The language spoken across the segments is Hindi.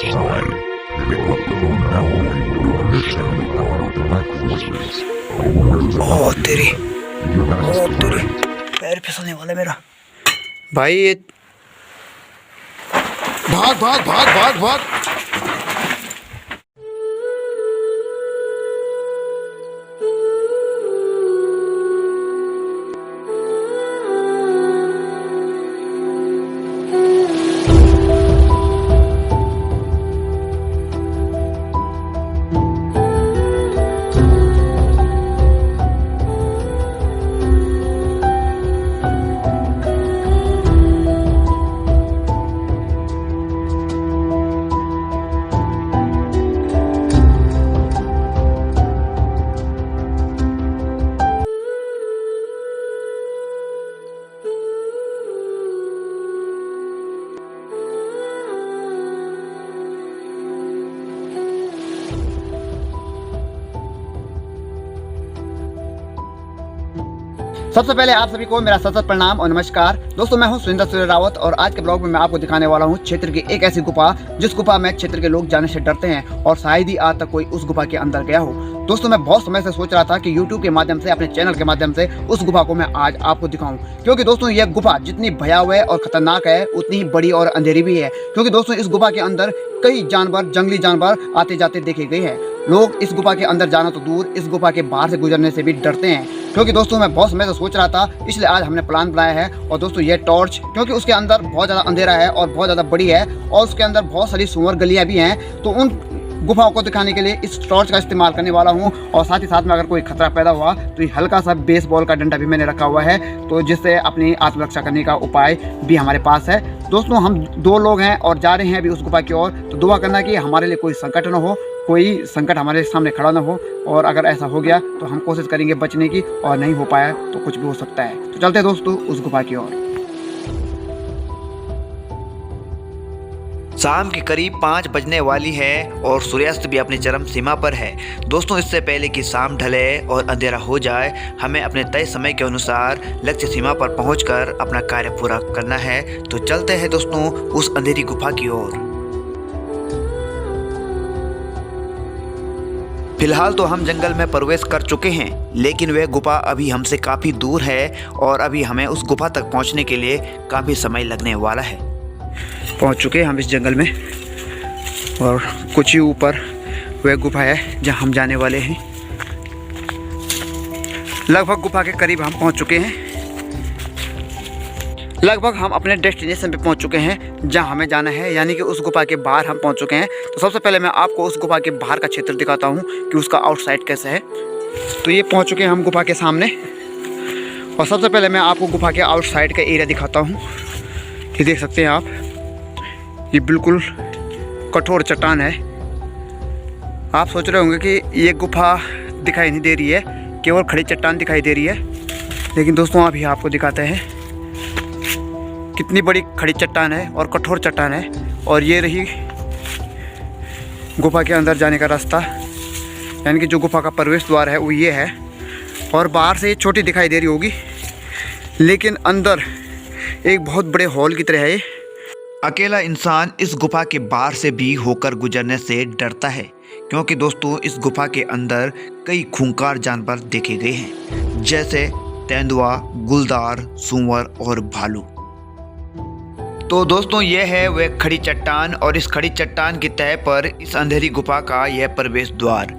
side, they will now you understand our black forces. ओ तेरी पैर फिसलने वाला है मेरा भाई। ये भाग भाग भाग भाग भाग। सबसे पहले आप सभी को मेरा सतत प्रणाम और नमस्कार। दोस्तों मैं हूं सुरेंद्र सूर्य रावत और आज के ब्लॉग में मैं आपको दिखाने वाला हूं क्षेत्र की एक ऐसी गुफा जिस गुफा में क्षेत्र के लोग जाने से डरते हैं और शायद ही आज तक कोई उस गुफा के अंदर गया हो। दोस्तों मैं बहुत समय से सोच रहा था कि YouTube के माध्यम से, अपने चैनल के माध्यम से उस गुफा को मैं आज आपको दिखाऊं, क्योंकि दोस्तों यह गुफा जितनी भयावह और खतरनाक है उतनी ही बड़ी और अंधेरी भी है। क्योंकि दोस्तों इस गुफा के अंदर कई जानवर, जंगली जानवर आते जाते देखे गए हैं। लोग इस गुफा के अंदर जाना तो दूर, इस गुफा के बाहर से गुजरने से भी डरते हैं। क्योंकि दोस्तों मैं बहुत समय से सोच रहा था, इसलिए आज हमने प्लान बनाया है। और दोस्तों ये टॉर्च, क्योंकि उसके अंदर बहुत ज़्यादा अंधेरा है और बहुत ज़्यादा बड़ी है और उसके अंदर बहुत सारी सुअर गलियाँ भी हैं, तो उन गुफाओं को दिखाने के लिए इस टॉर्च का इस्तेमाल करने वाला हूं। और साथ ही साथ में अगर कोई खतरा पैदा हुआ तो ये हल्का सा बेसबॉल का डंडा भी मैंने रखा हुआ है, तो जिससे अपनी आत्मरक्षा करने का उपाय भी हमारे पास है। दोस्तों हम 2 लोग हैं और जा रहे हैं अभी उस गुफा की ओर, तो दुआ करना कि हमारे लिए कोई संकट न हो, कोई संकट हमारे सामने खड़ा ना हो। और अगर ऐसा हो गया तो हम कोशिश करेंगे बचने की, और नहीं हो पाया तो कुछ भी हो सकता है। तो चलते हैं दोस्तों उस गुफा की ओर। शाम के करीब 5 बजने वाली है और सूर्यास्त भी अपनी चरम सीमा पर है। दोस्तों इससे पहले कि शाम ढले और अंधेरा हो जाए, हमें अपने तय समय के अनुसार लक्ष्य सीमा पर पहुंचकर अपना कार्य पूरा करना है। तो चलते हैं दोस्तों उस अंधेरी गुफा की ओर। फिलहाल तो हम जंगल में प्रवेश कर चुके हैं, लेकिन वह गुफा अभी हमसे काफ़ी दूर है और अभी हमें उस गुफा तक पहुंचने के लिए काफ़ी समय लगने वाला है। पहुंच चुके हैं हम इस जंगल में और कुछ ही ऊपर वह गुफा है जहां हम जाने वाले हैं। लगभग गुफा के करीब हम पहुंच चुके हैं। लगभग हम अपने डेस्टिनेशन पे पहुंच चुके हैं जहां हमें जाना है, यानी कि उस गुफा के बाहर हम पहुंच चुके हैं। तो सबसे पहले मैं आपको उस गुफा के बाहर का क्षेत्र दिखाता हूं कि उसका आउटसाइड कैसा है। तो ये पहुंच चुके हैं हम गुफा के सामने, और सबसे पहले मैं आपको गुफा के आउटसाइड का एरिया दिखाता हूँ। ये देख सकते हैं आप, ये बिल्कुल कठोर चट्टान है। आप सोच रहे होंगे कि ये गुफा दिखाई नहीं दे रही है, केवल खड़ी चट्टान दिखाई दे रही है, लेकिन दोस्तों अभी आपको दिखाते हैं कितनी बड़ी खड़ी चट्टान है और कठोर चट्टान है। और ये रही गुफा के अंदर जाने का रास्ता, यानी कि जो गुफा का प्रवेश द्वार है वो ये है। और बाहर से ये छोटी दिखाई दे रही होगी, लेकिन अंदर एक बहुत बड़े हॉल की तरह है। अकेला इंसान इस गुफा के बाहर से भी होकर गुजरने से डरता है, क्योंकि दोस्तों इस गुफा के अंदर कई खूंखार जानवर देखे गए हैं, जैसे तेंदुआ, गुलदार, सूअर और भालू। तो दोस्तों यह है वह खड़ी चट्टान, और इस खड़ी चट्टान की तह पर इस अंधेरी गुफा का यह प्रवेश द्वार।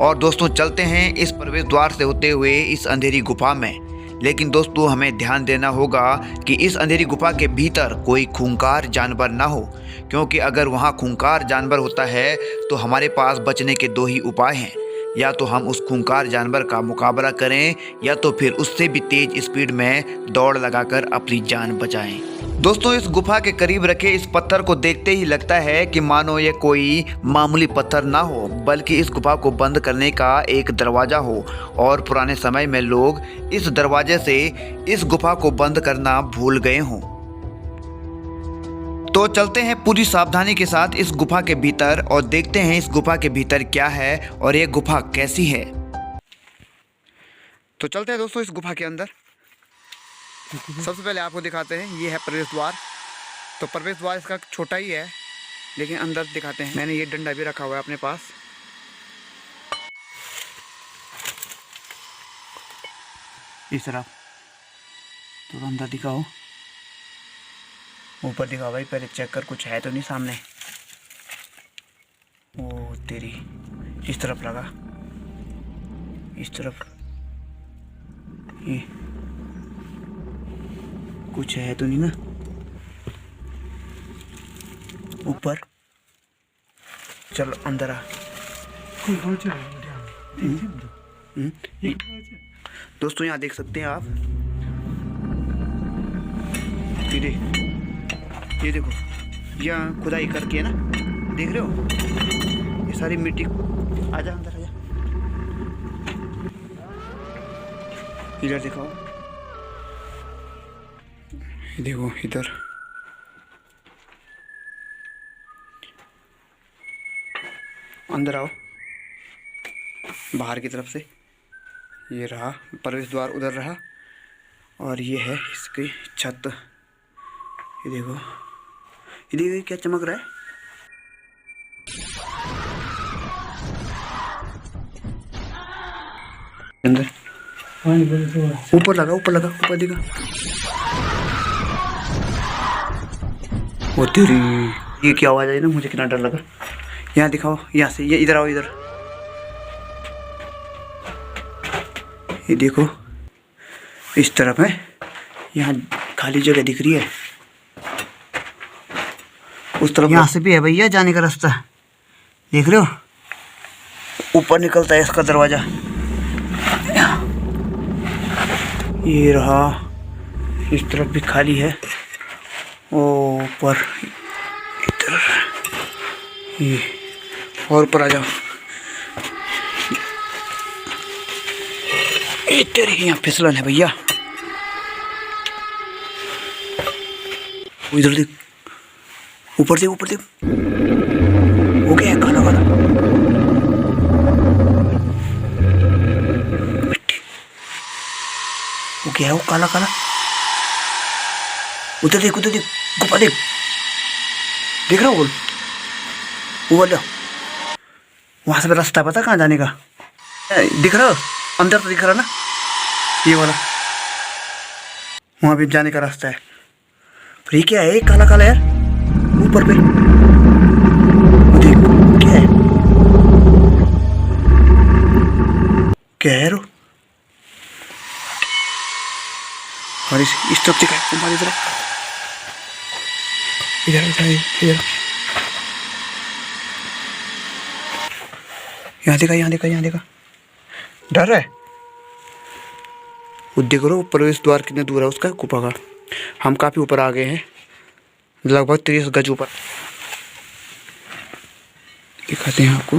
और दोस्तों चलते हैं इस प्रवेश द्वार से होते हुए इस अंधेरी गुफा में। लेकिन दोस्तों हमें ध्यान देना होगा कि इस अंधेरी गुफा के भीतर कोई खूंखार जानवर ना हो, क्योंकि अगर वहाँ खूंखार जानवर होता है तो हमारे पास बचने के 2 ही उपाय हैं। या तो हम उस खूंखार जानवर का मुकाबला करें, या तो फिर उससे भी तेज स्पीड में दौड़ लगाकर अपनी जान बचाएं। दोस्तों इस गुफा के करीब रखे इस पत्थर को देखते ही लगता है कि मानो ये कोई मामूली पत्थर ना हो, बल्कि इस गुफा को बंद करने का एक दरवाज़ा हो, और पुराने समय में लोग इस दरवाजे से इस गुफा को बंद करना भूल गए हों। तो चलते हैं पूरी सावधानी के साथ इस गुफा के भीतर और देखते हैं इस गुफा के भीतर क्या है और ये गुफा कैसी है। तो चलते हैं दोस्तों इस गुफा के अंदर। सबसे पहले आपको दिखाते हैं, ये है प्रवेश द्वार। तो प्रवेश द्वार इसका छोटा ही है, लेकिन अंदर दिखाते हैं। मैंने ये डंडा भी रखा हुआ है अपने पास। इस तरफ तो अंदर दिखाओ, ऊपर दिखाओ भाई, पहले चेक कर कुछ है तो नहीं सामने। ओ तेरी, इस तरफ लगा, इस तरफ ये कुछ है तो नहीं ना ऊपर। चलो अंदर आ। दोस्तों यहाँ देख सकते हैं आप, ये देखो, यहाँ खुदाई करके है ना, देख रहे हो ये सारी मिट्टी। आजा अंदर आजा, इधर दिखाओ, देखो इधर। अंदर आओ, बाहर की तरफ से ये रहा प्रवेश द्वार, उधर रहा, और ये है इसकी छत। ये देखो, ये देखो क्या चमक रहा है। अंदर ऊपर लगा, ऊपर लगा, ऊपर दिखा। वो तेरी, ये क्या आवाज आई ना, मुझे कितना डर लगा। यहाँ दिखाओ, यहाँ से, ये इधर आओ, इधर ये देखो, इस तरफ है, यहाँ खाली जगह दिख रही है, उस तरफ यहाँ से भी है भैया जाने का रास्ता, देख रहे हो, ऊपर निकलता है इसका दरवाजा। ये रहा, इस तरफ भी खाली है, ऊपर इधर, ये और ऊपर आ जाओ। तेरे यहाँ फिसलन है भैया, इधर देख, ऊपर देख, ऊपर देख, वो क्या है, काला काला वो क्या है, वो काला काला, उधर देख, उधर देख, गुफा देख, देख रहा हो वो वाला, वहां से रास्ता पता कहाँ जाने का, दिख रहा अंदर तो दिख रहा ना, ये वाला, वहां भी जाने का रास्ता है। पर ये क्या है, काला काला यार ऊपर पे, देख क्या है, क्या है रो, और इस तरफ दिखा, हमारी तरफ, इधर इधर इधर, यहाँ देखा, यहाँ देखा, यहाँ देखा, डर है। वो देख रो प्रवेश द्वार कितने दूर है उसका, गुफा का। हम काफी ऊपर आ गए हैं, लगभग 30 गज ऊपर। दिखाते हैं आपको,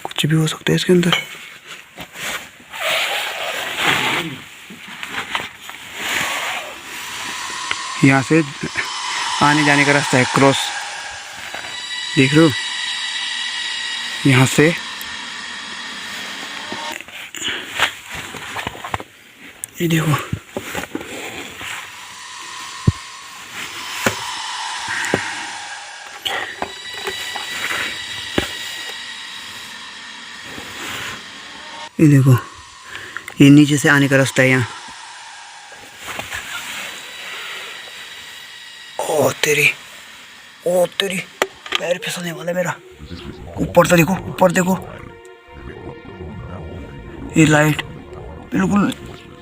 कुछ भी हो सकता है इसके अंदर। यहाँ से आने जाने का रास्ता है, क्रॉस, देख रहे हो, यहाँ से ये देखो, ये देखो, ये नीचे से आने का रास्ता है यहाँ। ओ तेरी, ओ तेरी, पैर फिसलने वाला मेरा। ऊपर तो देखो, ऊपर देखो, ये लाइट बिल्कुल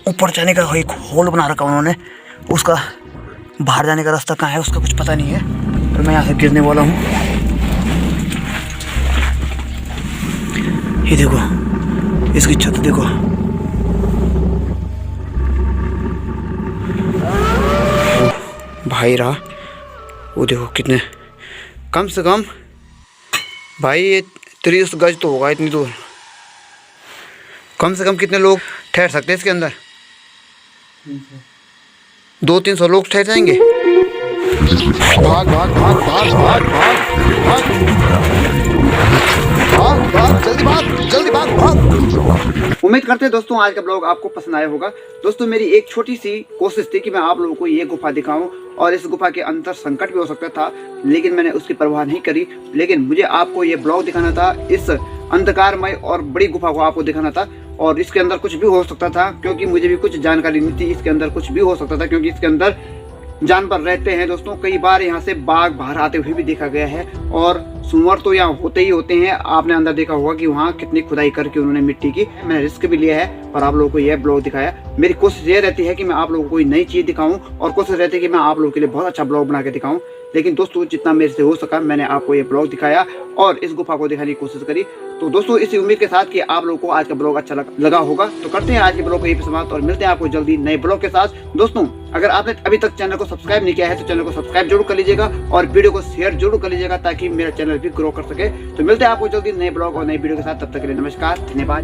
ऊपर जाने का एक होल बना रखा उन्होंने, उसका बाहर जाने का रास्ता कहाँ है उसका कुछ पता नहीं है, पर मैं यहाँ से गिरने वाला हूँ। ये देखो, इसकी छत देखो, भाई रहा, वो देखो कितने, कम से कम भाई ये 30 गज तो होगा, इतनी दूर। कम से कम कितने लोग ठहर सकते हैं इसके अंदर? 200-300 लोग ठहर जाएंगे। भाग भाग भाग भाग भाग भाग भाग भाग भाग, जल्दी भाग, जल्दी भाग भाग। उम्मीद करते हैं दोस्तों आज का ब्लॉग आपको पसंद आया होगा। दोस्तों मेरी एक छोटी सी कोशिश थी कि मैं आप लोगों को ये गुफा दिखाऊं और इस गुफा के अंदर संकट भी हो सकता था, लेकिन मैंने उसकी परवाह नहीं करी। लेकिन मुझे आपको ये ब्लॉग दिखाना था, इस अंधकारमय और बड़ी गुफा को आपको दिखाना था। और इसके अंदर कुछ भी हो सकता था, क्योंकि मुझे भी कुछ जानकारी नहीं थी। इसके अंदर कुछ भी हो सकता था, क्योंकि इसके अंदर जानवर रहते हैं दोस्तों। कई बार यहाँ से बाघ बाहर आते हुए भी देखा गया है, और सुअर तो यहाँ होते ही होते हैं। आपने अंदर देखा होगा कि वहाँ कितनी खुदाई करके उन्होंने मिट्टी की। मैंने रिस्क भी लिया है और आप लोगों को यह ब्लॉग दिखाया। मेरी कोशिश ये रहती है कि मैं आप लोगों को कोई नई चीज़ दिखाऊं, और कोशिश रहती है कि मैं आप लोगों के लिए बहुत अच्छा ब्लॉग बना के दिखाऊं। लेकिन दोस्तों जितना मेरे से हो सका मैंने आपको ये ब्लॉग दिखाया और इस गुफा को दिखाने की कोशिश करी। तो दोस्तों इसी उम्मीद के साथ कि आप लोगों को आज का ब्लॉग अच्छा लगा होगा। तो करते हैं आज के ब्लॉग को यही समाप्त और मिलते हैं आपको जल्दी नए ब्लॉग के साथ। दोस्तों अगर आपने अभी तक चैनल को सब्सक्राइब नहीं किया है तो चैनल को सब्सक्राइब जरूर कर लीजिएगा और वीडियो को शेयर जरूर कर लीजिएगा, ताकि मेरा चैनल भी ग्रो कर सके। तो मिलते हैं आपको जल्दी नए ब्लॉग और नई वीडियो के साथ। तब तक के लिए नमस्कार, धन्यवाद।